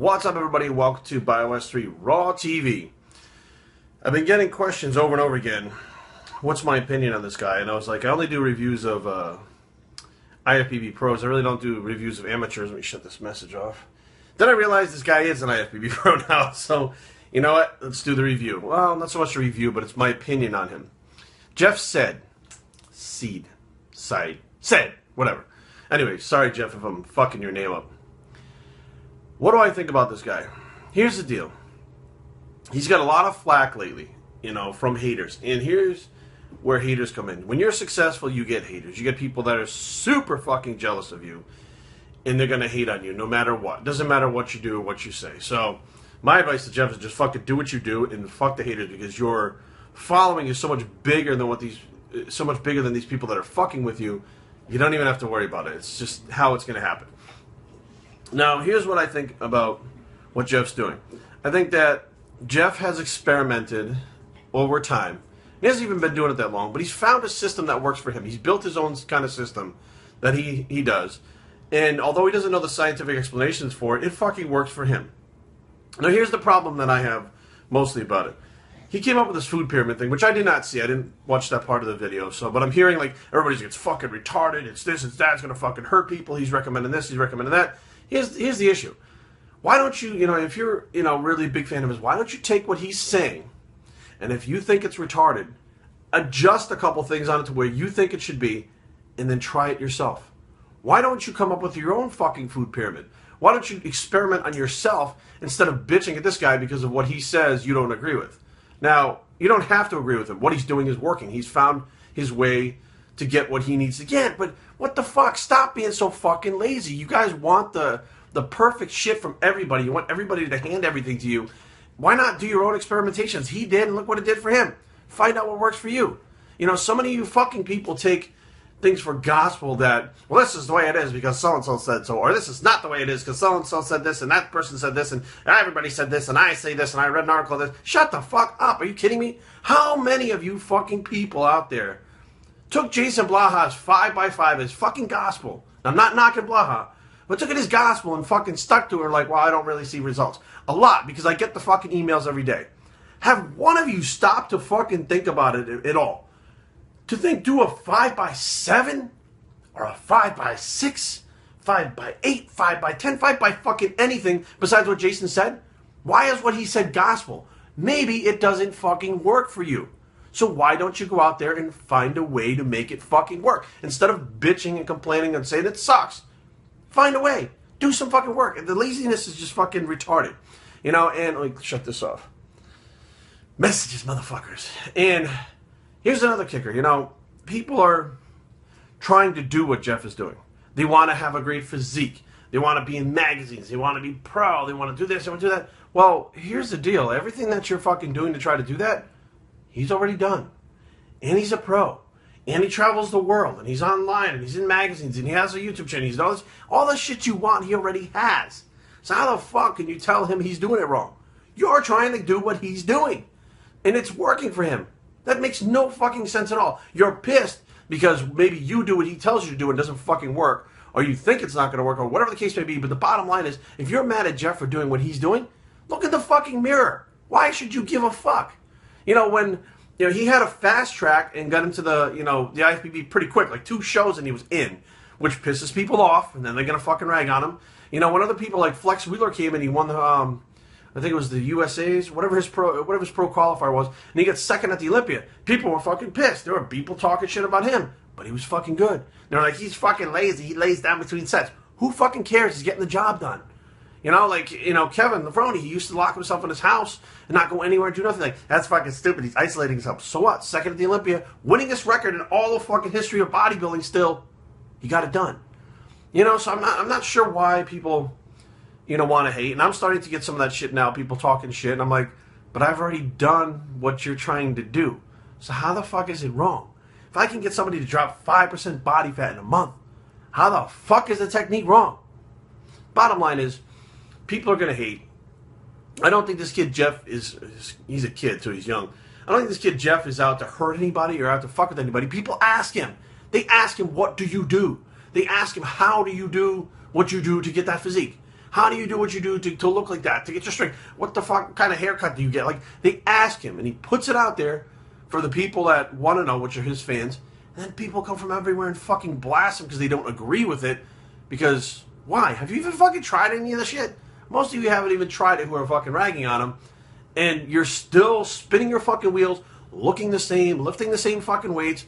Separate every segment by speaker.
Speaker 1: What's up, everybody? Welcome to Bios3 Raw TV. I've been getting questions over and over again. What's my opinion on this guy? And I was like, I only do reviews of IFBB pros. I really don't do reviews of amateurs. Let me shut this message off. Then I realized this guy is an IFBB pro now. So, you know what? Let's do the review. Well, not so much a review, but it's my opinion on him. Jeff Seid. Seid. Whatever. Anyway, sorry, Jeff, if I'm fucking your name up. What do I think about this guy? Here's the deal. He's got a lot of flack lately, from haters. And here's where haters come in. When you're successful, you get haters. You get people that are super fucking jealous of you. And they're going to hate on you no matter what. Doesn't matter what you do or what you say. So, my advice to Jeff is just fucking do what you do and fuck the haters, because your following is so much bigger than these people that are fucking with you. You don't even have to worry about it. It's just how it's going to happen. Now, here's what I think about what Jeff's doing. I think that Jeff has experimented over time. He hasn't even been doing it that long, but he's found a system that works for him. He's built his own kind of system that he does. And although he doesn't know the scientific explanations for it, it fucking works for him. Now, here's the problem that I have mostly about it. He came up with this food pyramid thing, which I did not see. I didn't watch that part of the video. But I'm hearing, like, everybody's like, it's fucking retarded. It's this, it's that. It's going to fucking hurt people. He's recommending this. He's recommending that. Here's the issue. Why don't you, if you're, really a big fan of his, why don't you take what he's saying, and if you think it's retarded, adjust a couple things on it to where you think it should be, and then try it yourself. Why don't you come up with your own fucking food pyramid? Why don't you experiment on yourself instead of bitching at this guy because of what he says you don't agree with? Now, you don't have to agree with him. What he's doing is working. He's found his way to get what he needs to get. But what the fuck? Stop being so fucking lazy. You guys want the perfect shit from everybody. You want everybody to hand everything to you. Why not do your own experimentations? He did, and look what it did for him. Find out what works for you. So many of you fucking people take things for gospel that, well, this is the way it is because so-and-so said so, or this is not the way it is because so-and-so said this, and that person said this, and everybody said this, and I say this, and I read an article of this. Shut the fuck up. Are you kidding me? How many of you fucking people out there took Jason Blaha's 5x5 as fucking gospel? I'm not knocking Blaha, but took it as gospel and fucking stuck to her like, well, I don't really see results. A lot, because I get the fucking emails every day. Have one of you stop to fucking think about it at all? To think, do a 5x7 or a 5x6, 5x8, 5x10, 5x fucking anything besides what Jason said? Why is what he said gospel? Maybe it doesn't fucking work for you. So why don't you go out there and find a way to make it fucking work? Instead of bitching and complaining and saying it sucks, find a way. Do some fucking work. The laziness is just fucking retarded. And let me shut this off. Messages, motherfuckers. And here's another kicker. People are trying to do what Jeff is doing. They want to have a great physique. They want to be in magazines. They want to be pro. They want to do this. They want to do that. Well, here's the deal. Everything that you're fucking doing to try to do that, he's already done. And he's a pro. And he travels the world. And he's online. And he's in magazines. And he has a YouTube channel. He's done all the shit you want, he already has. So how the fuck can you tell him he's doing it wrong? You're trying to do what he's doing. And it's working for him. That makes no fucking sense at all. You're pissed because maybe you do what he tells you to do and it doesn't fucking work. Or you think it's not going to work, or whatever the case may be. But the bottom line is, if you're mad at Jeff for doing what he's doing, look in the fucking mirror. Why should you give a fuck? When he had a fast track and got into the IFBB pretty quick, like 2 shows and he was in, which pisses people off, and then they're going to fucking rag on him. When other people like Flex Wheeler came and he won the, I think it was the USA's, whatever his pro qualifier was, and he got second at the Olympia. People were fucking pissed. There were people talking shit about him, but he was fucking good. They're like, he's fucking lazy. He lays down between sets. Who fucking cares? He's getting the job done. Kevin Lefroni, he used to lock himself in his house and not go anywhere and do nothing. Like, that's fucking stupid. He's isolating himself. So what? Second at the Olympia, winningest record in all the fucking history of bodybuilding still. He got it done. So I'm not sure why people, want to hate. And I'm starting to get some of that shit now, people talking shit. And I'm like, but I've already done what you're trying to do. So how the fuck is it wrong? If I can get somebody to drop 5% body fat in a month, how the fuck is the technique wrong? Bottom line is, people are going to hate. I don't think this kid Jeff he's a kid, so he's young. I don't think this kid Jeff is out to hurt anybody or out to fuck with anybody. People ask him. They ask him, what do you do? They ask him, how do you do what you do to get that physique? How do you do what you do to look like that, to get your strength? What the fuck kind of haircut do you get? Like, they ask him, and he puts it out there for the people that want to know, which are his fans. And then people come from everywhere and fucking blast him because they don't agree with it. Because, why? Have you even fucking tried any of the shit? Most of you haven't even tried it who are fucking ragging on him. And you're still spinning your fucking wheels, looking the same, lifting the same fucking weights,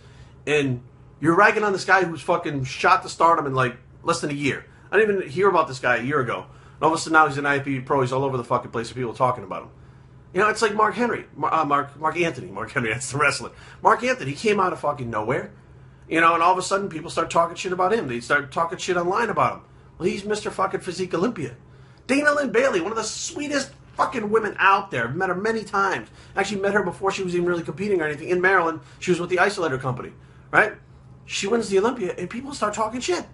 Speaker 1: and you're ragging on this guy who's fucking shot to stardom in like less than a year. I didn't even hear about this guy a year ago. And all of a sudden now he's an IFBB pro. He's all over the fucking place with people talking about him. You know, it's like Mark Henry. Mark Anthony. Mark Henry, that's the wrestler. Mark Anthony, he came out of fucking nowhere. You know, and all of a sudden people start talking shit about him. They start talking shit online about him. Well, he's Mr. fucking Physique Olympia. Dana Lynn Bailey, one of the sweetest fucking women out there. I've met her many times. Actually met her before she was even really competing or anything. In Maryland, she was with the Isolator Company, right? She wins the Olympia, and people start talking shit.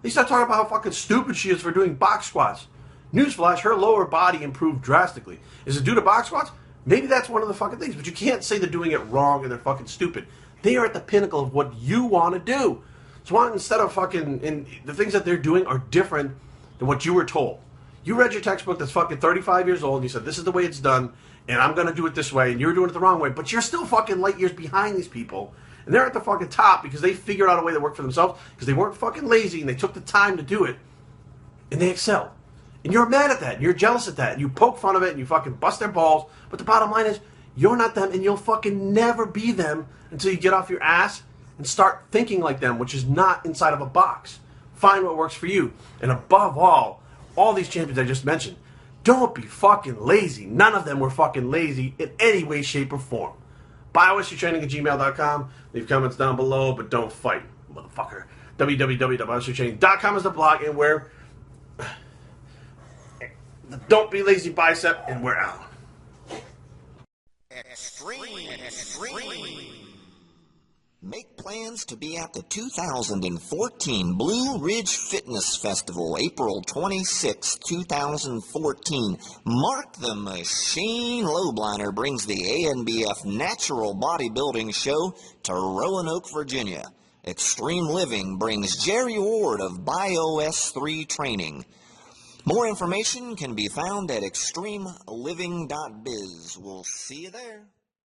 Speaker 1: They start talking about how fucking stupid she is for doing box squats. Newsflash, her lower body improved drastically. Is it due to box squats? Maybe that's one of the fucking things, but you can't say they're doing it wrong and they're fucking stupid. They are at the pinnacle of what you want to do. So instead of fucking, and the things that they're doing are different than what you were told. You read your textbook that's fucking 35 years old and you said, this is the way it's done, and I'm going to do it this way, and you're doing it the wrong way, but you're still fucking light years behind these people. And they're at the fucking top because they figured out a way that worked for themselves because they weren't fucking lazy and they took the time to do it. And they excelled. And you're mad at that. And you're jealous at that. And you poke fun of it and you fucking bust their balls. But the bottom line is, you're not them and you'll fucking never be them until you get off your ass and start thinking like them, which is not inside of a box. Find what works for you. And above all these champions I just mentioned, don't be fucking lazy. None of them were fucking lazy in any way, shape, or form. BioStraining@gmail.com. Leave comments down below, but don't fight, motherfucker. www.biostraining.com is the blog, and we're the Don't Be Lazy Bicep, and we're out.
Speaker 2: Extreme. Make plans to be at the 2014 Blue Ridge Fitness Festival, April 26, 2014. Mark the Machine Lowbliner brings the ANBF Natural Bodybuilding Show to Roanoke, Virginia. Extreme Living brings Jerry Ward of Bios3 Training. More information can be found at extremeliving.biz. We'll see you there.